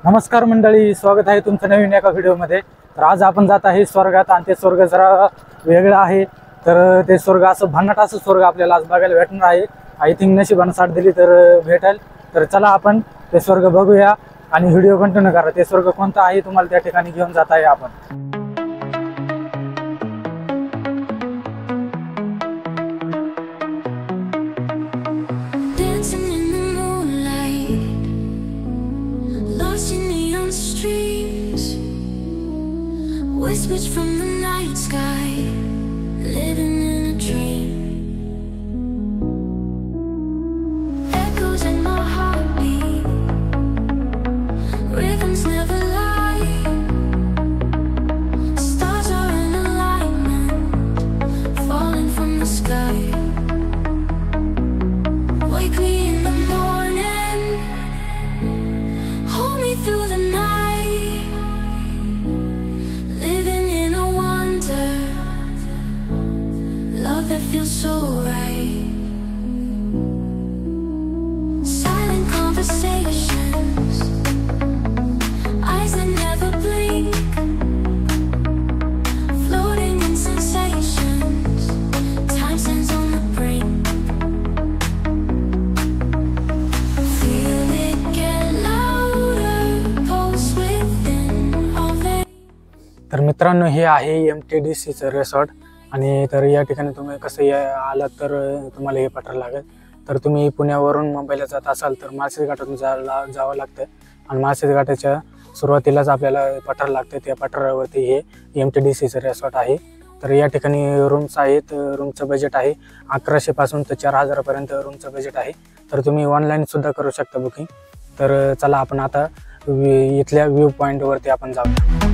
नमस्कार मंडळी, स्वागत आहे तुमचं नवीन एका व्हिडिओमध्ये। तर आज आपण जात आहे स्वर्गात आणि ते स्वर्ग जरा वेगळं आहे। तर ते स्वर्ग असं भन्नाट असं स्वर्ग आपल्याला आज बघायला भेटणार आहे। आय थिंक नशिबाने साथ दिली तर भेटेल। तर चला आपण ते स्वर्ग बघूया आणि व्हिडिओ कंटिन्यू करा। ते स्वर्ग कोणतं आहे तुम्हाला त्या ठिकाणी घेऊन जात आहे आपण। Whispers from the night sky, living in a dream. Echoes in my heartbeat, rhythms never lie. Stars are in alignment, falling from the sky. Wake me in the morning, hold me through the night. That feels so right. Silent conversations, eyes that never blink, floating in sensations, time stands on the brink. Feel it get louder, pulse within all day. तर मित्रांनो, हे आहे mtdc चं resort आणि तर या ठिकाणी तुम्ही कसं आलात तर तुम्हाला हे पठार लागेल। तर तुम्ही पुण्यावरून मुंबईला जात असाल तर माळशेज घाटातून जावं लागतं आणि माळशेज घाटाच्या सुरुवातीलाच आपल्याला पठार लागतं। त्या पठारावरती हे mtdc चं रिसॉर्ट आहे। तर या ठिकाणी रूम्स आहेत। रूमचं बजेट आहे 1100 पासून तर 4000 पर्यंत रूमचं बजेट आहे। तर तुम्ही ऑनलाईन सुद्धा करू शकता बुकिंग। तर चला आपण आता इथल्या व्ह्यू पॉईंटवरती आपण जाऊया।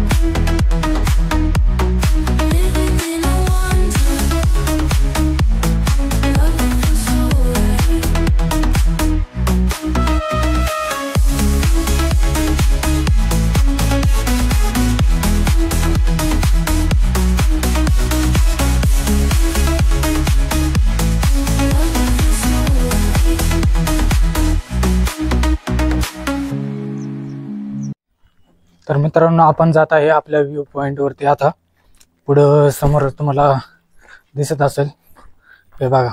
तर मित्रांनो, आपण जात आहे आपल्या व्ह्यू पॉइंटवरती। आता पुढं समोर तुम्हाला दिसत असेल, हे बघा,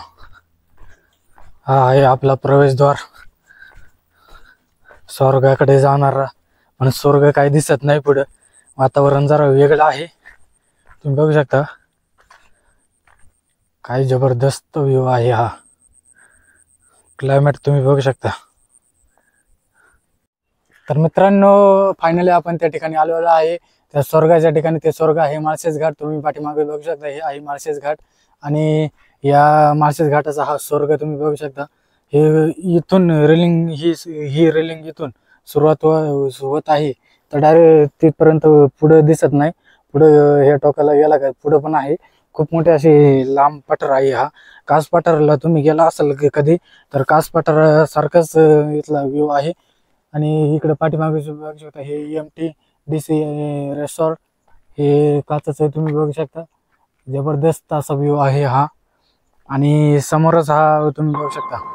हा आहे आपला प्रवेशद्वार स्वर्गाकडे जाणारा। पण स्वर्ग काही दिसत नाही, पुढं वातावरण जरा वेगळं आहे। तुम्ही बघू शकता काय जबरदस्त व्ह्यू आहे। हा क्लायमेट तुम्ही बघू शकता। तर मित्रांनो, फायनली आपण त्या ठिकाणी आलेलो आहे, त्या स्वर्गाच्या ठिकाणी। ते स्वर्ग आहे माळशेज घाट। तुम्ही पाठीमागे बघू शकता, हे आहे माळशेज घाट आणि या माळशेज घाटाचा हा स्वर्ग तुम्ही बघू शकता। हे इथून रेलिंग ही रेलिंग इथून सुरुवात होत आहे तर डायरेक्ट तिथपर्यंत पुढे दिसत नाही। पुढे ह्या टोकाला गेला का पुढे पण आहे खूप मोठे असे लांब पठार आहे। हा कास पठाराला तुम्ही गेला असाल कधी तर कास पठार सारखाच इथला व्ह्यू आहे। आणि इकडे पाठीमागे बघू शकता हे mtdc रिसॉर्ट, हे काचच तुम्ही बघू शकता। जबरदस्त असा व्ह्यू आहे हा आणि समोरच हा तुम्ही बघू शकता।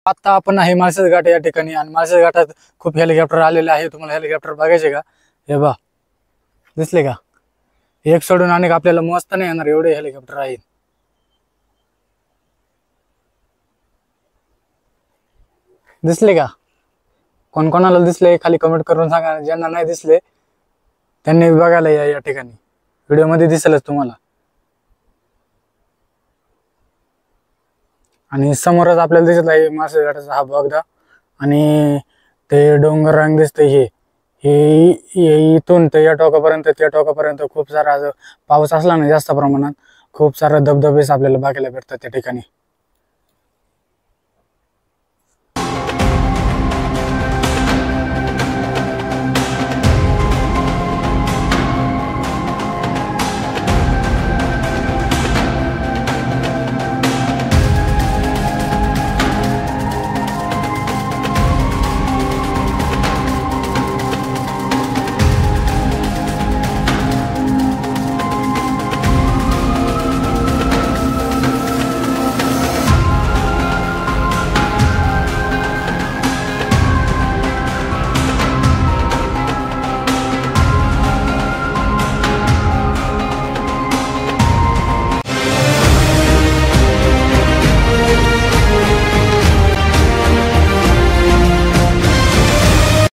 आता आपण आहे माळशेज घाट या ठिकाणी आणि माळशेज घाटात खूप हेलिकॉप्टर आलेले आहे। तुम्हाला हेलिकॉप्टर बघायचे का? हे बा, दिसले का? एक सोडून अनेक आपल्याला मस्त नाही येणार एवढे हेलिकॉप्टर आहेत। दिसले का? कोण कोणाला दिसले खाली कमेंट करून सांगा। ज्यांना नाही दिसले त्यांनी बघायला या ठिकाणी व्हिडिओ मध्ये दिसेलच तुम्हाला। आणि समोरच आपल्याला दिसत आहे माळशेज घाटाचा हा बोगदा आणि ते डोंगर रंग दिसतंय हे इथून तर या टोकापर्यंत त्या टोकापर्यंत खूप सारा पाऊस असला ना जास्त प्रमाणात खूप सारा धबधबेच आपल्याला बघायला भेटतात त्या ठिकाणी.